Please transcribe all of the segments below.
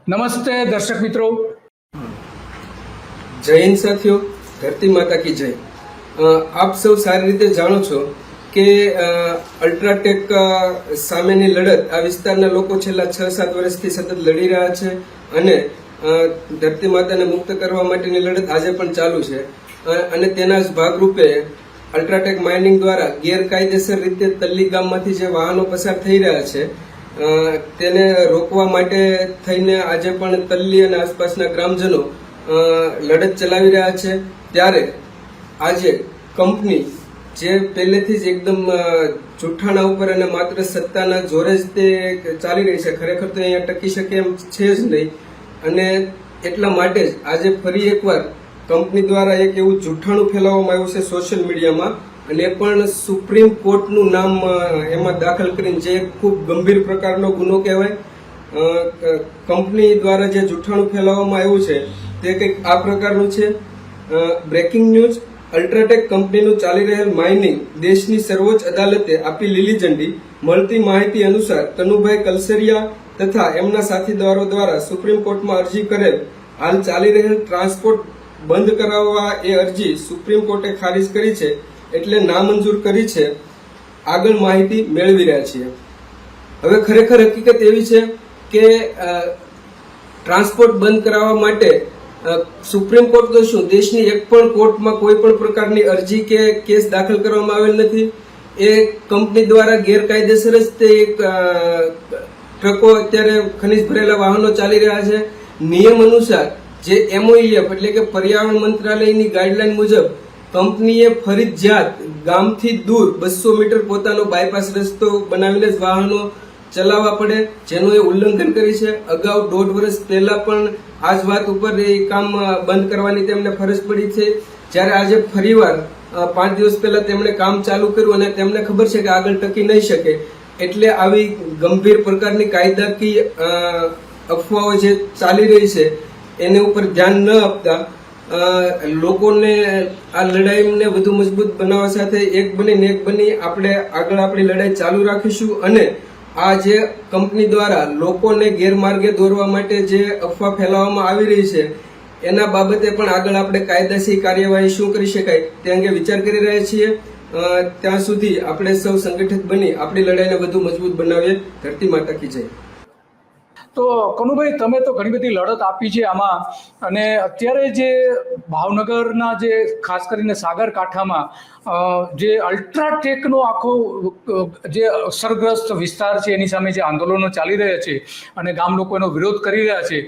નમસ્તે દર્શક મિત્રો, જય હિન્દ સાથીઓ, ધરતી માતા કી જય। આપ સૌ સારી રીતે જાણો છો કે અલ્ટ્રાટેક સામેની લડત આ વિસ્તારના લોકો છેલ્લા 6-7 વર્ષથી સતત લડી રહ્યા છે અને ધરતી માતાને મુક્ત કરવા માટેની લડત આજે પણ ચાલુ છે અને તેના જ ભાગરૂપે અલ્ટ્રાટેક માઇનિંગ દ્વારા ગેરકાયદેસર રીતે તલ્લી ગામમાંથી જે વાહનો પસાર થઈ રહ્યા છે તેને રોકવા માટે થઈને આજે પણ તલ્લી અને આસપાસના ગ્રામજનો લડત ચલાવી રહ્યા છે। ત્યારે આજે કંપની જે પહેલેથી જ એકદમ જુઠ્ઠાણા ઉપર અને માત્ર સત્તાના જોરે જ તે ચાલી રહી છે, ખરેખર તો અહીંયા ટકી શકે એમ છે જ નહીં અને એટલા માટે જ આજે ફરી એકવાર કંપની દ્વારા એક એવું જુઠ્ઠાણું ફેલાવવામાં આવ્યું છે સોશિયલ મીડિયામાં અને એ પણ સુપ્રીમ કોર્ટનું નામ એમાં દાખલ કરીને, જે ખૂબ ગંભીર પ્રકારનો ગુનો કહેવાય। કંપની દ્વારા જે જુઠ્ઠાણું ફેલાવવામાં આવ્યું છે તે કંઈક આ પ્રકારનું છે। બ્રેકિંગ ન્યૂઝ, અલ્ટ્રાટેક કંપનીનું ચાલી રહેલ માઇનિંગ દેશની સર્વોચ્ચ અદાલતે આપી લીલી ઝંડી। મળતી માહિતી અનુસાર કનુભાઈ કલસરિયા તથા એમના સાથીદારો દ્વારા સુપ્રીમ કોર્ટમાં અરજી કરેલ હાલ ચાલી રહેલ ટ્રાન્સપોર્ટ બંધ કરાવવા એ અરજી સુપ્રીમ કોર્ટે ખારીજ કરી છે, એટલે નામંજૂર કરી છે। આગળ માહિતી મેળવી રહ્યા છીએ। હવે ખરેખર હકીકત એવી છે કે ટ્રાન્સપોર્ટ બંધ કરાવવા માટે સુપ્રીમ કોર્ટ તો શું, દેશની એક પણ કોર્ટમાં કોઈ પણ પ્રકારની અરજી કે કેસ દાખલ કરવામાં આવેલ નથી। એ કંપની દ્વારા ગેરકાયદેસર જ તે ટ્રકો અત્યારે ખનીજ ભરેલા વાહનો ચાલી રહ્યા છે। નિયમ અનુસાર જે MOEF એટલે કે પર્યાવરણ મંત્રાલયની ગાઈડલાઈન મુજબ કંપનીએ ફરજિયાત ગામથી દૂર 200 મીટર પોતાનો બાયપાસ રસ્તો બનાવીને જ વાહનો ચલાવવા પડે, જેનું એ ઉલ્લંઘન કરી છે। અગાઉ 1.5 વર્ષ પહેલા પણ આ જ વાત ઉપર એ કામ બંધ કરવાની તેમને ફરજ પડી છે, જ્યારે આજે ફરીવાર 5 દિવસ પહેલા તેમણે કામ ચાલુ કર્યું અને તેમને ખબર છે કે આગળ ટકી નહીં શકે, એટલે આવી ગંભીર પ્રકારની કાયદાકીય અફવાઓ જે ચાલી રહી છે એને ઉપર ધ્યાન ન આપતા લોકોને આ લડાઈને વધુ મજબૂત બનાવવા સાથે એક બની આપણે આગળ આપણી લડાઈ ચાલુ રાખીશું અને આ જે કંપની દ્વારા લોકોને ગેરમાર્ગે દોરવા માટે જે અફવા ફેલાવવામાં આવી રહી છે એના બાબતે પણ આગળ આપણે કાયદાકીય કાર્યવાહી શું કરી શકાય તે અંગે વિચાર કરી રહ્યા છીએ। ત્યાં સુધી આપણે સૌ સંગઠિત બની આપણી લડાઈને વધુ મજબૂત બનાવીએ। ધરતી માતા કી જય। તો કનુભાઈ, તમે તો ઘણી બધી લડત આપી છે આમાં, અને અત્યારે જે ભાવનગરના જે ખાસ કરીને સાગરકાંઠામાં જે અલ્ટ્રાટેકનો આખો જે અસરગ્રસ્ત વિસ્તાર છે એની સામે જે આંદોલનો ચાલી રહ્યા છે અને ગામ લોકો એનો વિરોધ કરી રહ્યા છે,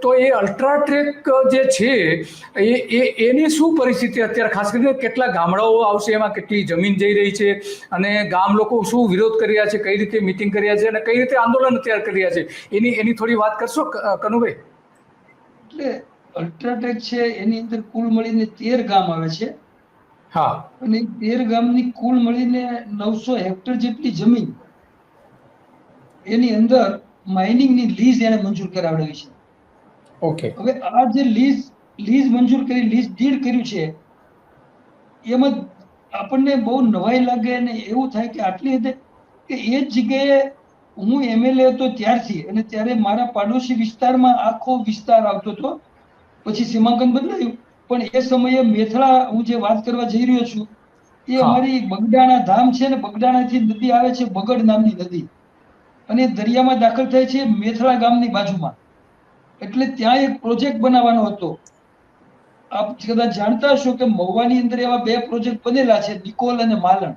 તો એ અલ્ટ્રાટેક જે છે એની શું પરિસ્થિતિ અત્યારે, ખાસ કરીને કેટલા ગામડાઓ આવશે, એમાં કેટલી જમીન જઈ રહી છે અને ગામ લોકો શું વિરોધ કરી રહ્યા છે, કઈ રીતે મિટિંગ કરી રહ્યા છે અને કઈ રીતે આંદોલન અત્યારે કરી રહ્યા છે, એની થોડી વાત કરશો કનુભાઈ? એટલે અલ્ટ્રાટેક છે એની અંદર કુલ મળીને 13 ગામ આવે છે। હા, અને 13 ગામની કુલ મળીને 900 હેક્ટર જેટલી જમીન એની અંદર માઇનિંગની લીઝ એને મંજૂર કરાવડાવી છે। ઓકે। હવે આ જે લીઝ મંજૂર કરી, લીઝ ડીડ કર્યું છે, એમાં આપણને બહુ નવાઈ લાગે અને એવું થાય કે આટલી હદે કે એ જ જગ્યાએ હું MLA હતો ત્યારથી, અને ત્યારે મારા પાડોશી વિસ્તારમાં આખો વિસ્તાર આવતો હતો, પછી સીમાંકન બદલાયું, પણ એ સમયે મેથળા હું જે વાત કરવા જઈ રહ્યો છું એ અમારી બગડાણા ધામ છે ને, બગડાણાથી નદી આવે છે બગડ નામની નદી, અને દરિયામાં દાખલ થાય છે મેથળા ગામની બાજુમાં। એટલે ત્યાં એક પ્રોજેક્ટ બનાવવાનો હતો। આપ કદાચ જાણતા હશો કે મહુવાની અંદર એવા 2 પ્રોજેક્ટ બનેલા છે, નિકોલ અને માલણ,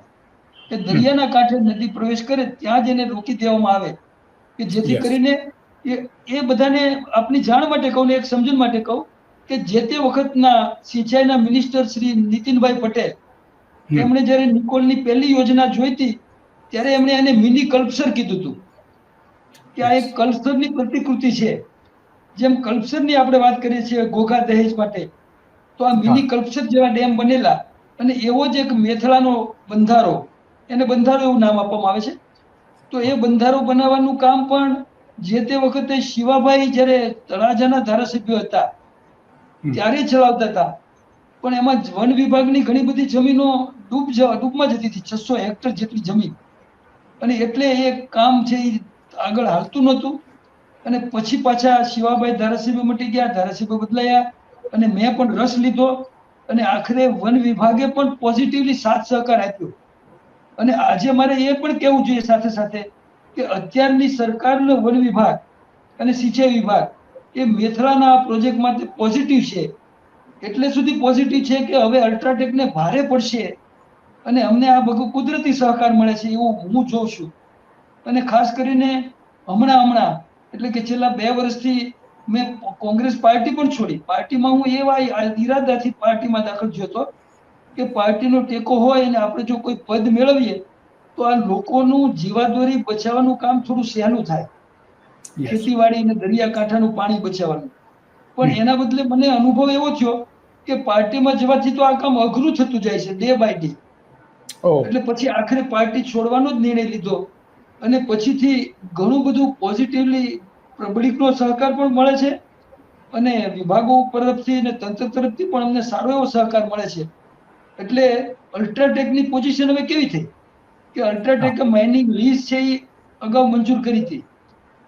કે દરિયાના કાંઠે નદી પ્રવેશ કરે ત્યાં જ એને રોકી દેવામાં આવે કે જેથી કરીને એ બધાને આપની જાણ માટે કહું ને એક સમજણ માટે કહું કે જે તે વખતના સિંચાઈના મિનિસ્ટર શ્રી નીતિનભાઈ પટેલ, એમણે જ્યારે નિકોલની પહેલી યોજના જોઈતી ત્યારે એમણે એને મિની કલ્પસર કીધું હતું કે આ એક કલ્પસરની પ્રતિકૃતિ છે। જેમ કલ્પસરની આપણે વાત કરીએ છીએ ઘોઘા દહેજ માટે, તો આ મિની કલ્પસર જેવા ડેમ બનેલા, અને એવો જ એક મેથળાનો બંધારો, એને બંધારો એવું નામ આપવામાં આવે છે। તો એ બંધારો બનાવવાનું કામ પણ જે તે વખતે શિવાભાઈ જ્યારે તળાજાના ધારાસભ્ય હતા ત્યારે ચલાવતા હતા, પણ એમાં વન વિભાગની ઘણી બધી જમીનો ડૂબમાં જતી હતી, 600 હેક્ટર જેટલી જમીન, અને એટલે એ કામ છે એ આગળ હાલતું નહોતું। અને પછી પાછા શિવાભાઈ ધારાસભ્ય મટી ગયા, ધારાસભ્ય બદલાયા અને મેં પણ રસ લીધો અને આખરે વન વિભાગે પણ પોઝિટિવલી સાથ સહકાર આપ્યો. અને આજે મારે એ પણ કહેવું જોઈએ સાથે સાથે કે અત્યારની સરકારનો વન વિભાગ અને સિંચાઈ વિભાગ એ મેથલાના આ પ્રોજેક્ટ માટે પોઝિટિવ છે. એટલે સુધી પોઝિટિવ છે કે હવે અલ્ટ્રાટેકને ભારે પડશે અને અમને આ બધું કુદરતી સહકાર મળે છે એવું હું જોઉં છું. અને ખાસ કરીને હમણાં એટલે કે છેલ્લા 2 વર્ષથી મેં કોંગ્રેસ પાર્ટી પણ છોડી. પાર્ટીમાં હું એવા ઈરાદાથી પાર્ટીમાં દાખલ થયો હતો કે પાર્ટીનો ટેકો હોય અને આપણે જો કોઈ પદ મેળવીએ તો આ લોકોનું જીવાદોરી બચાવવાનું કામ થોડું સહેલું થાય, ખેતીવાડી અને દરિયાકાંઠાનું પાણી બચાવવાનું. પણ એના બદલે મને અનુભવ એવો થયો કે પાર્ટીમાં જવાથી તો આ કામ અઘરું થતું જાય છે ડે બાય ડે. એટલે પછી આખરે પાર્ટી છોડવાનો જ નિર્ણય લીધો અને પછીથી ઘણું બધું પોઝિટિવલી પબ્લિકનો સહકાર પણ મળે છે અને વિભાગો તરફથી અને તંત્ર તરફથી પણ અમને સારો એવો સહકાર મળે છે. એટલે અલ્ટ્રાટેકની પોઝિશન હવે કેવી થઈ કે અલ્ટ્રાટેક માઇનિંગ લીઝ છે એ અગાઉ મંજૂર કરી હતી.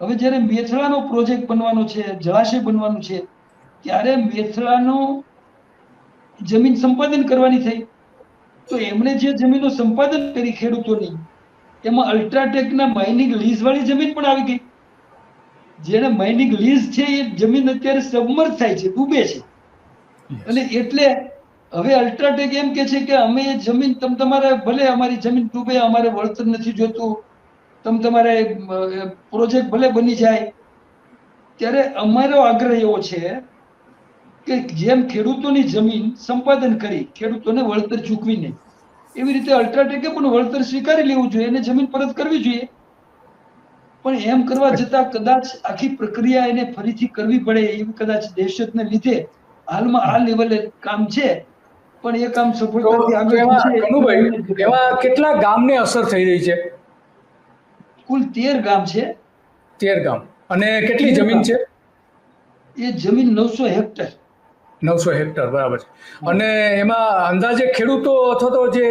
હવે જ્યારે મેથલાનો પ્રોજેક્ટ બનવાનો છે, જળાશય બનવાનું છે, ત્યારે મેથલાનો જમીન સંપાદન કરવાની થઈ. તો એમણે જે જમીનો સંપાદન કરી ખેડૂતોની, એમાં અલ્ટ્રાટેકના માઇનિંગ લીઝ વાળી જમીન પણ આવી ગઈ. જેને માઇનિંગ લીઝ છે એ જમીન અત્યારે સબમર્જ થાય છે, ડૂબે છે. અને એટલે હવે અલ્ટ્રાટેક એમ કે છે કે અમે એ જમીન તમારે ભલે અમારી જમીન ડૂબે, અમારે વળતર નથી જોતું, તમારે પ્રોજેક્ટ ભલે બની જાય. ત્યારે અમારો આગ્રહ એવો છે કે જેમ ખેડૂતોની જમીન સંપાદન કરી ખેડૂતોને વળતર ચૂકવીને, એવી રીતે અલ્ટ્રાટેકે પણ વળતર સ્વીકારી લેવું જોઈએ અને જમીન પરત કરવી જોઈએ. પણ એમ કરવા જતાં કદાચ આખી પ્રક્રિયા એને ફરીથી કરવી પડે એવી કદાચ દહેશતને લીધે હાલમાં આ લેવલે કામ છે. પણ એ કામ તો સફળતાથી આગળ એમાં જશે કનુભાઈ, એમાં કેટલા ગામને અસર થઈ રહી છે? કુલ 13 ગામ છે. 13 ગામ. અને કેટલી 13 જમીન ગામ. છે? એ જમીન 900 હેક્ટર. 900 હેક્ટર, બરાબર છે. અને એમાં અંદાજે ખેડૂતો અથવા તો જે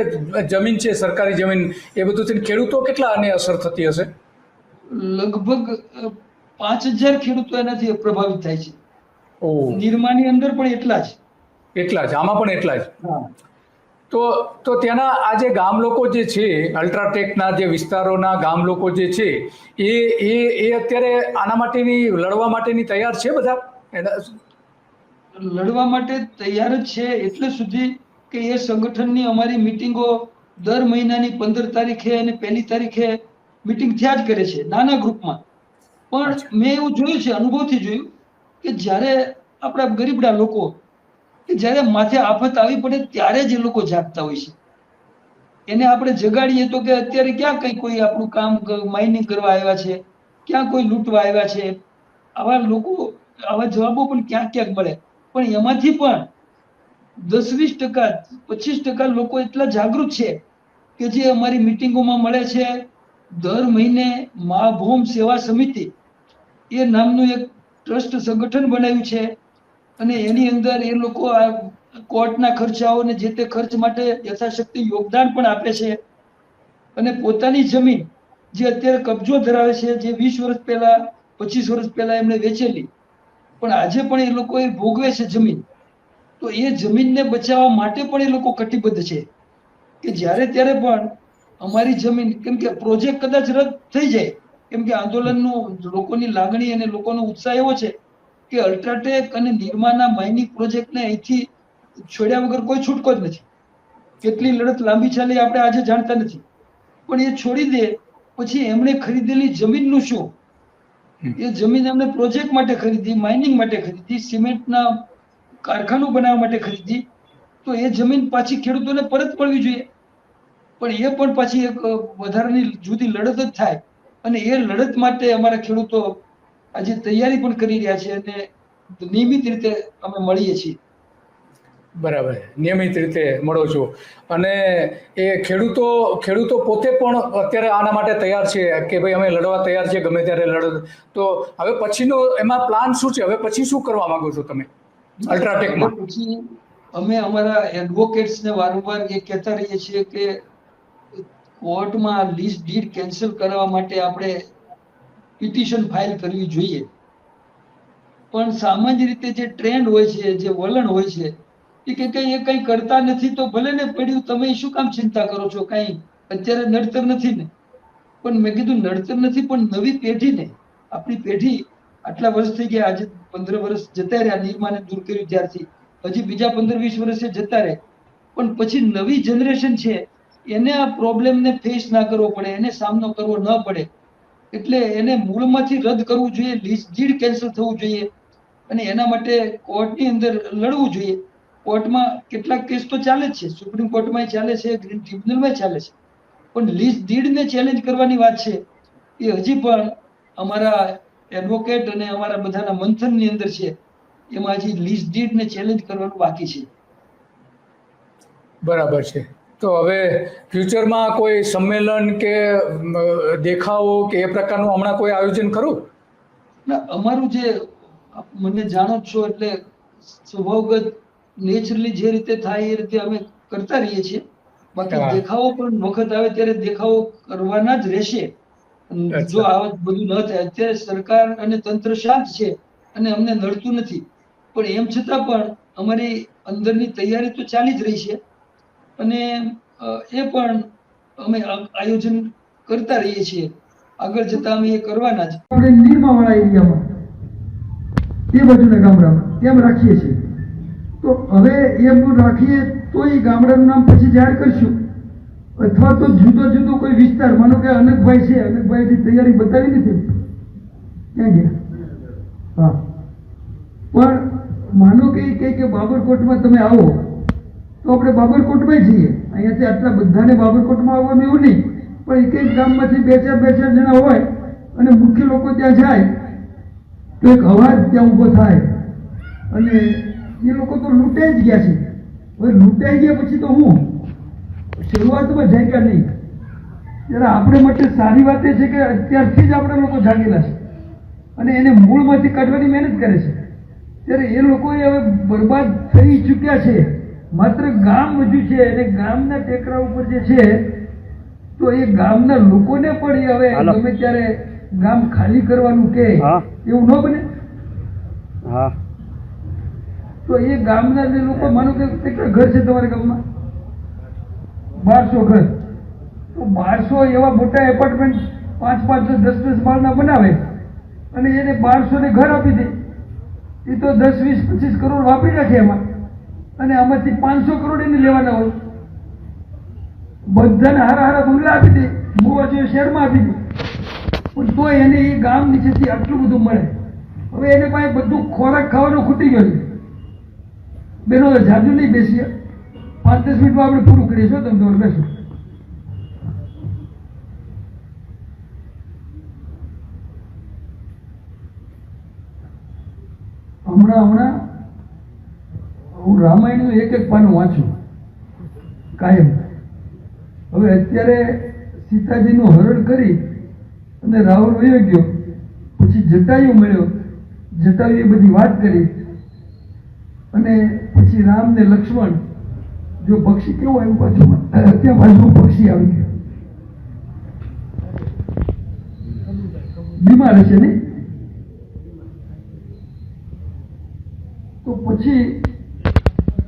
જમીન છે સરકારી જમીન એ બધું થઈને ખેડૂતો કેટલા આને અસર થતી હશે? લગભગ 5000 ખેડૂતો એનાથી પ્રભાવિત થાય છે. ઓહ, નિરમાની અંદર પણ એટલા જ. એટલા જ, આમાં પણ એટલા જ. હા. તો ત્યાંના આ જે ગામ લોકો જે છે, અલ્ટ્રાટેકના જે વિસ્તારોના ગામ લોકો જે છે એ અત્યારે આના માટેની લડવા માટેની તૈયાર છે બધા? લડવા માટે તૈયાર જ છે એટલે સુધી કે એ સંગઠનની અમારી મીટિંગો દર મહિનાની 15 તારીખે અને 1 તારીખે મીટિંગ થયા જ કરે છે નાના ગ્રુપમાં. પણ અચ્છા. મેં એવું જોયું છે, અનુભવથી જોયું કે જ્યારે આપણા ગરીબડા લોકો કે જ્યારે માથે આફત આવી પડે ત્યારે જ એ લોકો જાગતા હોય છે. એને આપણે જગાડીએ તો કે અત્યારે ક્યાં કઈ કોઈ આપણું કામ માઇનિંગ કરવા આવ્યા છે, ક્યાં કોઈ લૂંટવા આવ્યા છે. આવા લોકો, આવા જવાબો પણ ક્યાંક ક્યાંક મળે. પણ એમાંથી પણ 10-20%, 25% લોકો એટલા જાગૃત છે કે જે અમારી મીટિંગોમાં મળે છે. દર મહિને મા ભૂમ સેવા સમિતિ એ નામનું એક ટ્રસ્ટ સંગઠન બનાવ્યું છે અને એની અંદર એ લોકો આ કોર્ટના ખર્ચાઓને જે તે ખર્ચ માટે યથાશક્તિ યોગદાન પણ આપે છે. અને પોતાની જમીન જે અત્યારે કબજો ધરાવે છે, જે 20 વર્ષ પહેલા, 25 વર્ષ પહેલા એમણે વેચેલી, પણ આજે પણ એ લોકો એ ભોગવે છે જમીન. તો એ જમીનને બચાવવા માટે પણ એ લોકો કટિબદ્ધ છે કે જ્યારે ત્યારે પણ અમારી જમીન, કેમ કે પ્રોજેક્ટ કદાચ રદ થઈ જાય, કેમ કે આંદોલનનું લોકોની લાગણી અને લોકોનો ઉત્સાહ એવો છે કે અલ્ટ્રાટેક અને નિર્માના માઇનિંગ પ્રોજેક્ટને અહીંથી છોડ્યા વગર કોઈ છૂટકો જ નથી. કેટલી લડત લાંબી ચાલી આપણે આજે જાણતા નથી. પણ એ છોડી દે પછી એમણે ખરીદેલી જમીનનું શું? એ જમીન એમણે પ્રોજેક્ટ માટે ખરીદી, માઇનિંગ માટે ખરીદી, સિમેન્ટના કારખાનું બનાવવા માટે ખરીદી. તો એ જમીન પાછી ખેડૂતોને પરત મળવી જોઈએ. પણ એ પણ પાછી એક વધારાની જુદી લડત જ થાય. અને એ લડત માટે અમારા ખેડૂતો આજે તૈયારી પણ કરી રહ્યા છે અને નિયમિત રીતે અમે મળીએ છીએ. બરાબર, નિયમિત રીતે મળો છો. અને એ ખેડૂતો પોતે પણ અત્યારે આના માટે તૈયાર છે કે ભાઈ અમે લડવા તૈયાર છે, ગમે ત્યારે લડત. તો હવે પછીનો એમાં પ્લાન શું છે? હવે પછી શું કરવા માંગો છો તમે હવે અલ્ટ્રાટેકમાં? પછી અમે અમારા એડવોકેટ્સને વારંવાર એ કહેતા રહીએ છીએ કે કોર્ટમાં લીઝ ડીડ કેન્સલ કરવા માટે આપણે પિટિશન ફાઇલ કરવી જોઈએ. પણ સામાન્ય રીતે જે ટ્રેન્ડ હોય છે, જે વલણ હોય છે, એ કે કઈ એ કઈ કરતા નથી તો ભલે ને પડ્યું, તમે શું કામ ચિંતા કરો છો? કઈ અત્યારે નડતર નથી ને? પણ મેં કીધું નડતર નથી, પણ નવી પેઢીને, આપણી પેઢી આટલા વર્ષ થઈ ગયા, આજે 15 વર્ષ જતા રહ્યા નિર્માને દૂર કર્યું ત્યારથી, હજી બીજા 15-20 વર્ષે જતા રહે, પણ પછી નવી જનરેશન છે એને આ પ્રોબ્લેમને ફેસ ના કરવો પડે, એને સામનો કરવો ન પડે, એટલે એને મૂળમાંથી રદ કરવું જોઈએ, લીઝ ડીડ કેન્સલ થવું જોઈએ, અને એના માટે કોર્ટની અંદર લડવું જોઈએ. કોર્ટમાં કેટલાક કેસ તો ચાલે જ છે, સુપ્રીમ કોર્ટમાં ચાલે છે, ગ્રીન ટ્રિબ્યુનલમાં ચાલે છે, પણ લીઝ ડીડને ચેલેન્જ કરવાની વાત છે એ હજી પણ અમારા એડવોકેટ અને અમારા બધાના મંથનની અંદર છે, એમાં હજી લીઝ ડીડને ચેલેન્જ કરવાનું બાકી છે. બરાબર છે. તો હવે ફ્યુચરમાં કોઈ સંમેલન કે દેખાવો કે એ પ્રકારનું હમણાં કોઈ આયોજન ખરું? ના, અમારું જે મને જાણો જ છો એટલે સ્વભાવગત નેચરલી જે રીતે થાય એ રીતે અમે કરતા રહીએ છીએ. બાકી હા. દેખાવો પણ વખત આવે ત્યારે દેખાવો કરવાના જ રહેશે. જો અચ્છા. આ બધું ન થાય, અત્યારે સરકાર અને તંત્ર શાંત છે અને અમને નડતું નથી, પણ એમ છતાં પણ અમારી અંદરની તૈયારી તો ચાલી જ રહી છે, અને એ પણ અમે આયોજન કરતા રહીએ છીએ. આગળ જતા અમે એ કરવાના જ. આપણે નીરમાવાળા એરિયામાં એ બાજુના ગામડામાં એમ રાખીએ છીએ. તો હવે એમ રાખીએ તો એ ગામડાનું નામ પછી જાહેર કરશું, અથવા તો જુદો જુદો કોઈ વિસ્તાર, માનો કે અનકભાઈ છે, અનકભાઈથી તૈયારી બતાવી નથી, ક્યાં ગયા? હા, પણ માનો કે એ કહે કે બાબરકોટમાં તમે આવો, તો આપણે બાબરકોટમાં જઈએ. અહીંયાથી આટલા બધાને બાબરકોટમાં આવવાનું એવું નહીં, પણ એક એક ગામમાંથી બે ચાર જણા હોય અને મુખ્ય લોકો ત્યાં જાય તો એક અવાજ ત્યાં ઊભો થાય, અને એ લોકો તો લૂંટાઈ જ ગયા છે. હવે લૂંટાઈ ગયા પછી તો હું શરૂઆતમાં જાગ્યા નહીં. ત્યારે આપણે માટે સારી વાત એ છે કે અત્યારથી જ આપણા લોકો જાગેલા છે અને એને મૂળમાંથી કાઢવાની મહેનત કરે છે. ત્યારે એ લોકોએ હવે બરબાદ થઈ ચૂક્યા છે, માત્ર ગામ વધ્યું છે, અને ગામના ટેકરા ઉપર જે છે તો એ ગામના લોકોને પણ એ હવે ગમે ત્યારે ગામ ખાલી કરવાનું કે એવું ન બને. તો એ ગામના જે લોકો, માનો કે કેટલા ઘર છે તમારા ગામમાં? 1200 ઘર. તો 1200 એવા મોટા એપાર્ટમેન્ટ 5-5, 10-10 માળના બનાવે અને એને 1200 ને ઘર આપી દે, એ તો 10, 20, 25 કરોડ વાપરી નાખે એમાં, અને આમાંથી 500 કરોડ એને લેવાના હોય. બધાને હારા હારા બંગલા આપી દે, મોવા શહેરમાં આપી દે, પણ તો એને એ ગામ નીચેથી આટલું બધું મળે. હવે એને પાસે બધું ખોરાક ખાવાનો ખૂટી ગયો છે. બેનો જાજુ નહીં બેસીએ, 5-10 મિનિટમાં આપણે પૂરું કરીએ છો. તમે તમારે બેસો. હમણાં હું રામાયણનું એક પાનું વાંચું કાયમ. હવે અત્યારે સીતાજીનું હરણ કરી અને રાવણ વયો ગયો, પછી જટાયુ મળ્યો, જટાયુએ બધી વાત કરી, અને પછી રામ ને લક્ષ્મણ, જો પક્ષી કેવું આવ્યું બાજુમાં, ત્યાં બાજુમાં પક્ષી આવી ગયું, બીમાર હશે ને. તો પછી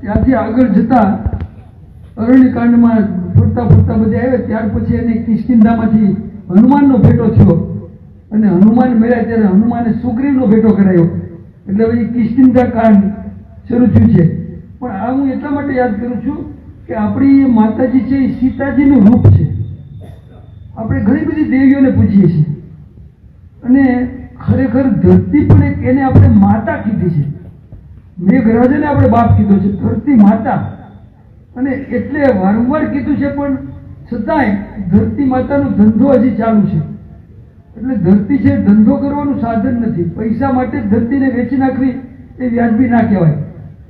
ત્યાંથી આગળ જતા અરણ્યકાંડમાં ફરતા ફરતા બધા આવ્યા, ત્યાર પછી એને કિષ્કિંધામાંથી હનુમાનનો ભેટો થયો, અને હનુમાન મળ્યા ત્યારે હનુમાને સુગ્રીવનો ભેટો કરાયો, એટલે હવે કિષ્કિંધા કાંડ શરૂ થયું છે. પણ આ હું એટલા માટે યાદ કરું છું કે આપણી માતાજી છે એ સીતાજીનું રૂપ છે. આપણે ઘણી બધી દેવીઓને પૂજીએ છીએ, અને ખરેખર ધરતી પણ એક એને આપણે માતા કીધી છે. મેઘરાજાને આપણે બાપ કીધો છે, ધરતી માતા, અને એટલે વારંવાર કીધું છે, પણ છતાંય ધરતી માતાનો ધંધો હજી ચાલુ છે. એટલે ધરતી છે ધંધો કરવાનું સાધન નથી, પૈસા માટે જ ધરતીને વેચી નાખવી એ વ્યાજબી ના કહેવાય.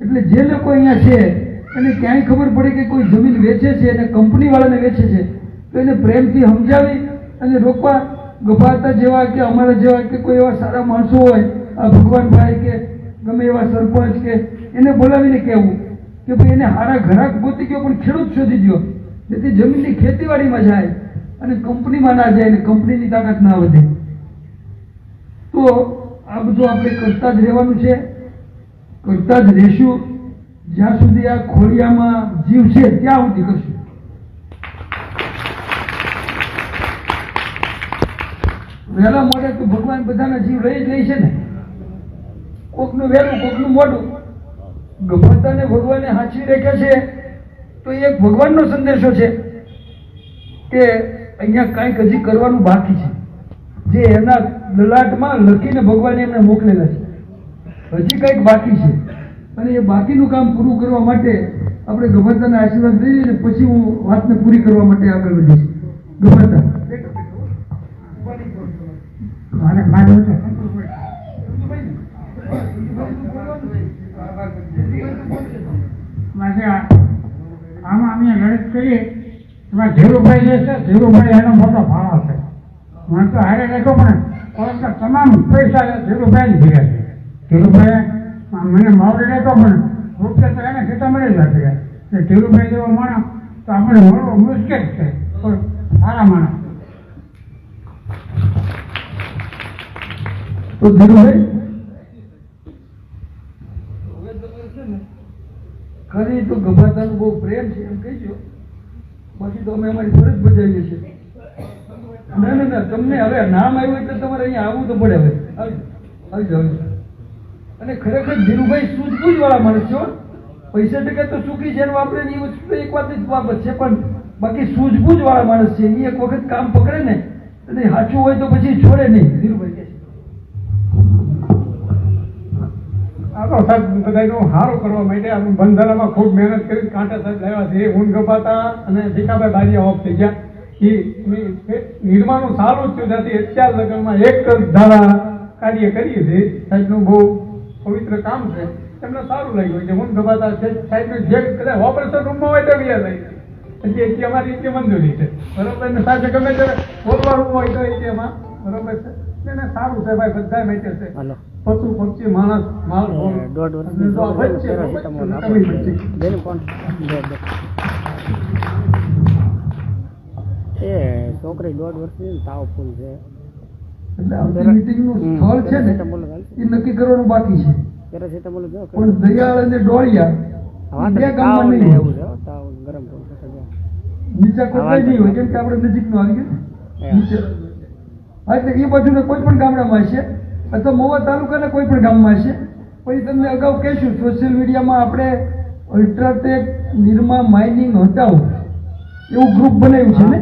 એટલે જે લોકો અહીંયા છે એને ક્યાંય ખબર પડે કે કોઈ જમીન વેચે છે અને કંપનીવાળાને વેચે છે, તો એને પ્રેમથી સમજાવી અને રોકવા. ગભાતા જેવા કે અમારા જેવા કે કોઈ એવા સારા માણસો હોય, આ ભગવાનભાઈ કે ગમે એવા સરપંચ કે એને બોલાવીને કહેવું કે ભાઈ એને હારા ઘરાક ગોતી ગયો, પણ ખેડૂત શોધી દો, જેથી જમીનની ખેતીવાડીમાં જાય અને કંપનીમાં ના જાય, અને કંપનીની તાકાત ના વધે. તો આ બધું આપણે કરતા જ રહેવાનું છે, કરતા જ રહેશું જ્યાં સુધી આ ખોડિયામાં જીવ છે ત્યાં સુધી કરશું. વહેલા મોડે તો ભગવાન બધાના જીવ લઈ જ લે છે ને, કોકનું વહેલું કોકનું મોડું. ગભરતાને ભગવાને સાચવી રાખ્યા છે તો એ એક ભગવાનનો સંદેશો છે કે અહીંયા કાંઈક હજી કરવાનું બાકી છે, જે એના લલાટમાં લખીને ભગવાને એમને મોકલેલા છે. હજી કંઈક બાકી છે અને એ બાકીનું કામ પૂરું કરવા માટે આપણે ગભરતાના આશીર્વાદ લઈએ ને પછી હું વાતને પૂરી કરવા માટે આગળ વધીશ. ગભરતા આમાં અમે લડત કરીએ એમાં ધીરુભાઈ જે છે, ધીરુભાઈ એનો મોટો ફાળો છે. મને તો હારે લેખો પણ પરંતુ તમામ પૈસા ધીરુભાઈ જ ભેગા છે. ધીરુભાઈ મને માવડી લેતો પણ રૂપિયા તો એને ખેતા મળી જ ગયા. ધીરુભાઈ જેવો માણસ તો આપણે મળવો મુશ્કેલ છે, પણ સારા માણસ. તો ધીરુભાઈ ખરી તો ગભાતાનો બહુ પ્રેમ છે એમ કહીજો, બાકી તો અમે અમારી ફરજ બજાવીએ છીએ. ના ના ના, તમને હવે નામ આવ્યું એટલે તમારે અહીંયા આવવું તો પડે. હવે આવી જાવ. અને ખરેખર ધીરુભાઈ સૂઝબૂઝ વાળા માણસ છો. પૈસા ટકા તો ચૂકી જેને વાપરે ને એ વસ્તુ એક વાત જ બાબત છે, પણ બાકી સૂઝબૂઝ વાળા માણસ છે. એ એક વખત કામ પકડે ને અને સાચું હોય તો પછી છોડે નહીં. ધીરુભાઈ કહે છે આ તો સાહેબ બધાનું સારું કરવા માટે આપણે બંધારામાં ખૂબ મહેનત કરી કાંટા સાહેબ લાવ્યા છે. ઊન ગપાતા અને ભીખાભાઈ બારીયા ઓફ થઈ ગયા. એ નિર્માણનું સારું થયું નથી. અત્યાર લગ્નમાં એક જ ધારા કાર્ય કરીએ છીએ. સાહેબનું બહુ પવિત્ર કામ છે, એમને સારું લાગ્યું છે. ઊન ગપાતા સાહેબનું જે કદાચ ઓપરેશન રૂમમાં હોય તો વ્યા લઈ એટલે એટલી અમારી એટલી મંજૂરી છે. બરોબર ને સાથે ગમે ત્યારે બોલવા રૂમ હોય તો એ એમાં બરોબર છે. એને સારું છે ભાઈ, બધા માટે છે. પશુ પક્ષી માણસ માલ છોકરી 1.5 વર્ષની તાવ ફૂલ છે. એટલે આવતી મીટિંગનું સ્થળ છે ને એ નક્કી કરવાનું બાકી છે. પેરાસિટામોલ જો પણ દયાળ અને ડોળિયા બે ગામમાં નહીં હોય. એવું છે તાવ ગરમ નીચા કોઈ નહીં હોય, કેમ કે આપણે નજીકનું આવી ગયું નીચે. એટલે એ બાજુને કોઈ પણ ગામડામાં હશે અથવા મહુવા તાલુકાના કોઈ પણ ગામમાં હશે. પછી તમને અગાઉ કહીશું સોશિયલ મીડિયામાં આપણે અલ્ટ્રાટેક નિરમા માઇનિંગ હટાવો એવું ગ્રુપ બનાવ્યું છે ને,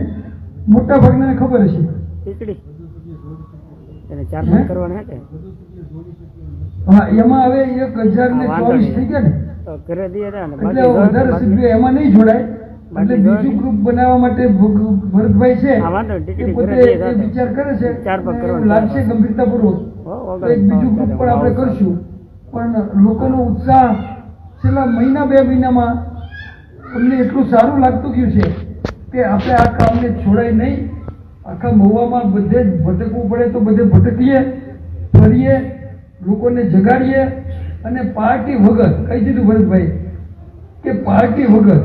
મોટા ભાગના ખબર હશે. ખીચડી એને 4 કરવાના છે. હા, એમાં હવે 1024 થઈ ગયા ને, તો ઘરે દઈએ ને એટલે વધારે સભ્યો એમાં નહીં જોડાય. એટલે બીજું ગ્રુપ બનાવવા માટે ભરતભાઈ છે એ પોતે એ વિચાર કરે છે, એવું લાગશે ગંભીરતાપૂર્વક એક બીજું ગ્રુપ પણ આપણે કરશું. પણ લોકોનો ઉત્સાહ છેલ્લા મહિના 2 મહિનામાં અમને એટલું સારું લાગતું ગયું છે કે આપણે આ કામને છોડાય નહીં. આખા મહુવામાં બધે જ ભટકવું પડે તો બધે ભટકીએ, ફરીએ, લોકોને જગાડીએ. અને પાર્ટી વગર કહી દીધું ભરતભાઈ કે પાર્ટી વગર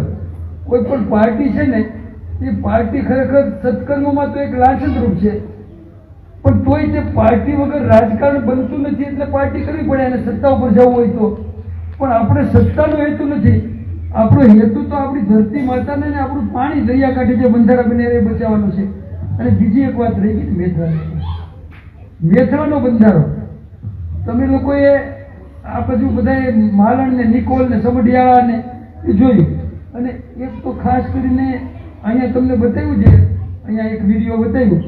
કોઈ પણ પાર્ટી છે ને એ પાર્ટી ખરેખર સત્કર્મમાં તો એક લાંછનરૂપ છે, પણ તોય તે પાર્ટી વગર રાજકારણ બનતું નથી. એટલે પાર્ટી કરવી પડે અને સત્તા ઉપર જવું હોય તો. પણ આપણે સત્તાનો હેતુ નથી. આપણો હેતુ તો આપણી ધરતી માતાને ને આપણું પાણી દરિયાકાંઠે જે બંધારા બને એ બચાવવાનું છે. અને બીજી એક વાત રહી ગઈ મેથરાનો બંધારો. તમે લોકોએ આ બધું બધા માલણ ને નિકોલ ને સમઢિયાળા ને એ જોયું. અને એક તો ખાસ કરીને અહીંયા તમને બતાવ્યું છે, અહીંયા એક વિડીયો બતાવ્યું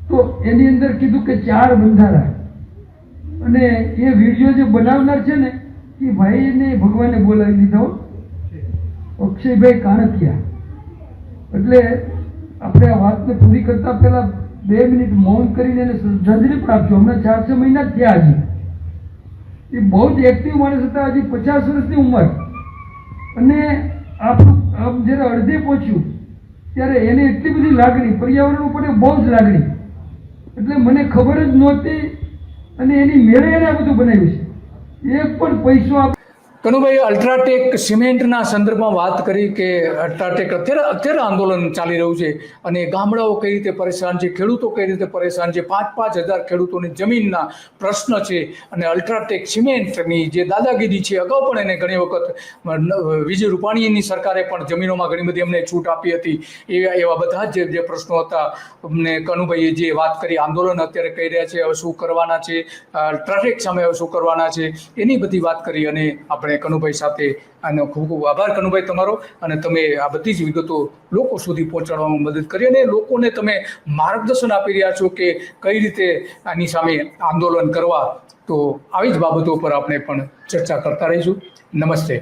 તો એની અંદર કીધું કે 4 બંધારા. અને એ વિડીયો જે બનાવનાર છે ને એ ભાઈને ભગવાને બોલાવી લીધો, અક્ષયભાઈ કાણકિયા. એટલે આપણે આ વાતને પૂરી કરતા પહેલા 2 મિનિટ મૌન કરીને એને શ્રદ્ધાંજલિ પણ આપજો. હમણાં 4-6 મહિના જ થયા. હજી એ બહુ જ એક્ટિવ માણસ હતા, હજી 50 વર્ષની ઉંમર. અને આપણું આમ જ્યારે અડધે પહોંચ્યું ત્યારે એને એટલી બધી લાગણી, પર્યાવરણ ઉપર બહુ જ લાગણી. એટલે મને ખબર જ નહોતી અને એની મેળે એને આ બધું બનાવ્યું છે. એક પણ પૈસો કનુભાઈ, અલ્ટ્રાટેક સિમેન્ટના સંદર્ભમાં વાત કરી કે અલ્ટ્રાટેક અત્યારે આંદોલન ચાલી રહ્યું છે અને ગામડાઓ કઈ રીતે પરેશાન છે, ખેડૂતો કઈ રીતે પરેશાન છે, 5-5 હજાર ખેડૂતોની જમીનના પ્રશ્ન છે અને અલ્ટ્રાટેક સિમેન્ટની જે દાદાગીરી છે, અગાઉ પણ એને ઘણી વખત વિજય રૂપાણીની સરકારે પણ જમીનોમાં ઘણી બધી એમને છૂટ આપી હતી। એવા બધા જ જે પ્રશ્નો હતા અમને કનુભાઈએ જે વાત કરી, આંદોલન અત્યારે કહી રહ્યા છે, હવે શું કરવાના છે, અલ્ટ્રાટેક સામે હવે શું કરવાના છે, એની બધી વાત કરી અને આપણે કનુભાઈ સાથે આનો ખૂબ ખૂબ આભાર કનુભાઈ તમારો, અને તમે આ બધી જ વિગતો લોકો સુધી પહોંચાડવામાં મદદ કરી અને લોકોને તમે માર્ગદર્શન આપી રહ્યા છો કે કઈ રીતે આની સામે આંદોલન કરવા। તો આવી જ બાબતો પર આપણે પણ ચર્ચા કરતા રહીશું। નમસ્તે।